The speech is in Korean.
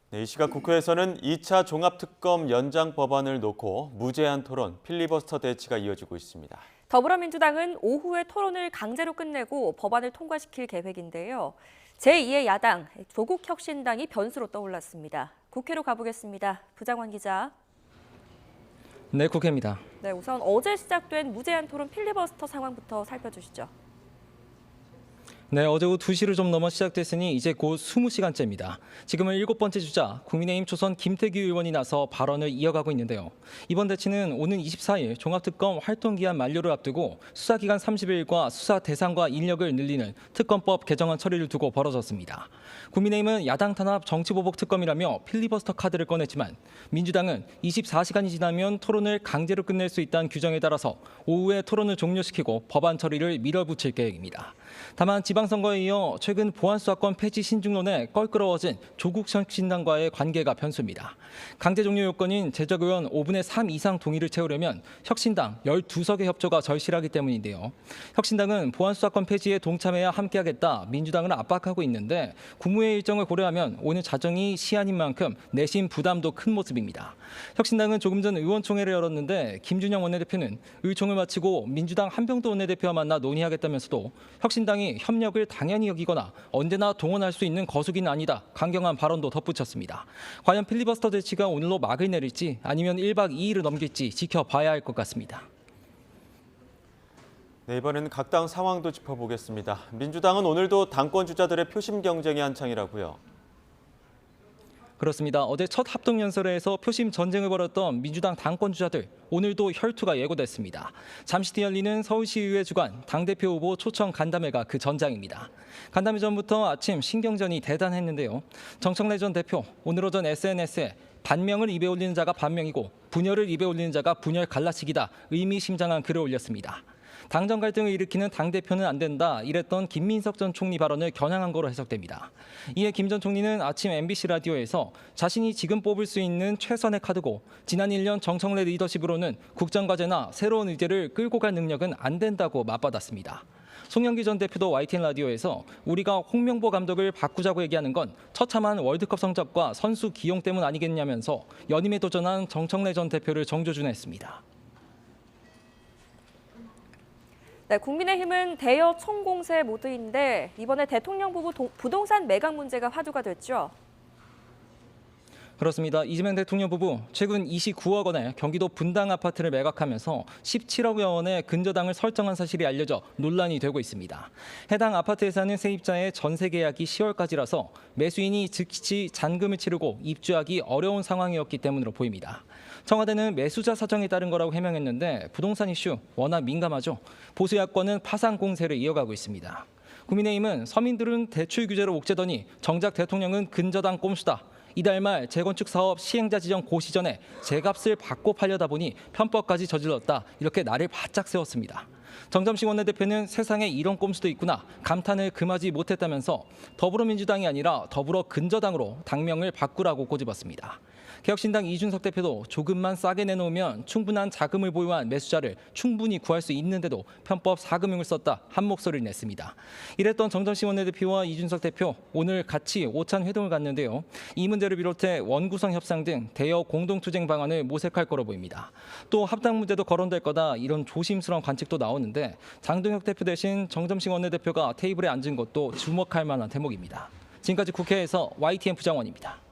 네, 이 시각 국회에서는 2차 종합특검 연장 법안을 놓고 무제한 토론, 필리버스터 대치가 이어지고 있습니다. 더불어민주당은 오후에 토론을 강제로 끝내고 법안을 통과시킬 계획인데요. 제2의 야당, 조국혁신당이 변수로 떠올랐습니다. 국회로 가보겠습니다. 부장원 기자. 네, 국회입니다. 네, 우선 어제 시작된 무제한 토론 필리버스터 상황부터 살펴주시죠. 네, 어제 오후 2시를 좀 넘어 시작됐으니 이제 곧 20시간째입니다. 지금은 7번째 주자 국민의힘 초선 김태규 의원이 나서 발언을 이어가고 있는데요. 이번 대치는 오는 24일 종합특검 활동기한 만료를 앞두고 수사기간 30일과 수사 대상과 인력을 늘리는 특검법 개정안 처리를 두고 벌어졌습니다. 국민의힘은 야당 탄압 정치보복 특검이라며 필리버스터 카드를 꺼냈지만 민주당은 24시간이 지나면 토론을 강제로 끝낼 수 있다는 규정에 따라서 오후에 토론을 종료시키고 법안 처리를 밀어붙일 계획입니다. 다만 지방선거에 이어 최근 보안수사권 폐지 신중론에 껄끄러워진 조국혁신당과의 관계가 변수입니다. 강제 종료 요건인 제적 의원 5분의 3 이상 동의를 채우려면 혁신당 12석의 협조가 절실하기 때문인데요. 혁신당은 보안수사권 폐지에 동참해야 함께하겠다 민주당을 압박하고 있는데 국무회의 일정을 고려하면 오늘 자정이 시한인 만큼 내심 부담도 큰 모습입니다. 혁신당은 조금 전 의원총회를 열었는데 김준영 원내대표는 의총을 마치고 민주당 한병도 원내대표와 만나 논의하겠다면서도 혁신당이 협력을 당연히 여기거나 언제나 동원할 수 있는 거수기는 아니다. 강경한 발언도 덧붙였습니다. 과연 필리버스터 대치가 오늘로 막을 내릴지 아니면 1박 2일을 넘길지 지켜봐야 할 것 같습니다. 네, 이번에는 각 당 상황도 짚어보겠습니다. 민주당은 오늘도 당권 주자들의 표심 경쟁이 한창이라고요. 그렇습니다. 어제 첫 합동연설회에서 표심 전쟁을 벌였던 민주당 당권 주자들, 오늘도 혈투가 예고됐습니다. 잠시 뒤 열리는 서울시의회 주관 당대표 후보 초청 간담회가 그 전장입니다. 간담회 전부터 아침 신경전이 대단했는데요. 정청래 전 대표, 오늘 오전 SNS에 반명을 입에 올리는 자가 반명이고 분열을 입에 올리는 자가 분열 갈라치기다 의미심장한 글을 올렸습니다. 당정 갈등을 일으키는 당대표는 안 된다 이랬던 김민석 전 총리 발언을 겨냥한 거로 해석됩니다. 이에 김 전 총리는 아침 MBC 라디오에서 자신이 지금 뽑을 수 있는 최선의 카드고 지난 1년 정청래 리더십으로는 국정과제나 새로운 의제를 끌고 갈 능력은 안 된다고 맞받았습니다. 송영기 전 대표도 YTN 라디오에서 우리가 홍명보 감독을 바꾸자고 얘기하는 건 처참한 월드컵 성적과 선수 기용 때문 아니겠냐면서 연임에 도전한 정청래 전 대표를 정조준했습니다. 네, 국민의힘은 대여 총공세 모드인데 이번에 대통령 부부 부동산 매각 문제가 화두가 됐죠. 그렇습니다. 이재명 대통령 부부 최근 29억 원의 경기도 분당 아파트를 매각하면서 17억여 원의 근저당을 설정한 사실이 알려져 논란이 되고 있습니다. 해당 아파트에 사는 세입자의 전세 계약이 10월까지라서 매수인이 즉시 잔금을 치르고 입주하기 어려운 상황이었기 때문으로 보입니다. 청와대는 매수자 사정에 따른 거라고 해명했는데 부동산 이슈 워낙 민감하죠. 보수 야권은 파상 공세를 이어가고 있습니다. 국민의힘은 서민들은 대출 규제로 옥죄더니 정작 대통령은 근저당 꼼수다. 이달 말 재건축 사업 시행자 지정 고시 전에 제값을 받고 팔려다 보니 편법까지 저질렀다. 이렇게 날을 바짝 세웠습니다. 정점식 원내대표는 세상에 이런 꼼수도 있구나 감탄을 금하지 못했다면서 더불어민주당이 아니라 더불어 근저당으로 당명을 바꾸라고 꼬집었습니다. 개혁신당 이준석 대표도 조금만 싸게 내놓으면 충분한 자금을 보유한 매수자를 충분히 구할 수 있는데도 편법 사금융을 썼다 한 목소리를 냈습니다. 이랬던 정점식 원내대표와 이준석 대표 오늘 같이 오찬 회동을 갖는데요. 이 문제를 비롯해 원구성 협상 등 대여 공동투쟁 방안을 모색할 거로 보입니다. 또 합당 문제도 거론될 거다 이런 조심스러운 관측도 나오는데 장동혁 대표 대신 정점식 원내대표가 테이블에 앉은 것도 주목할 만한 대목입니다. 지금까지 국회에서 YTN 부장원입니다.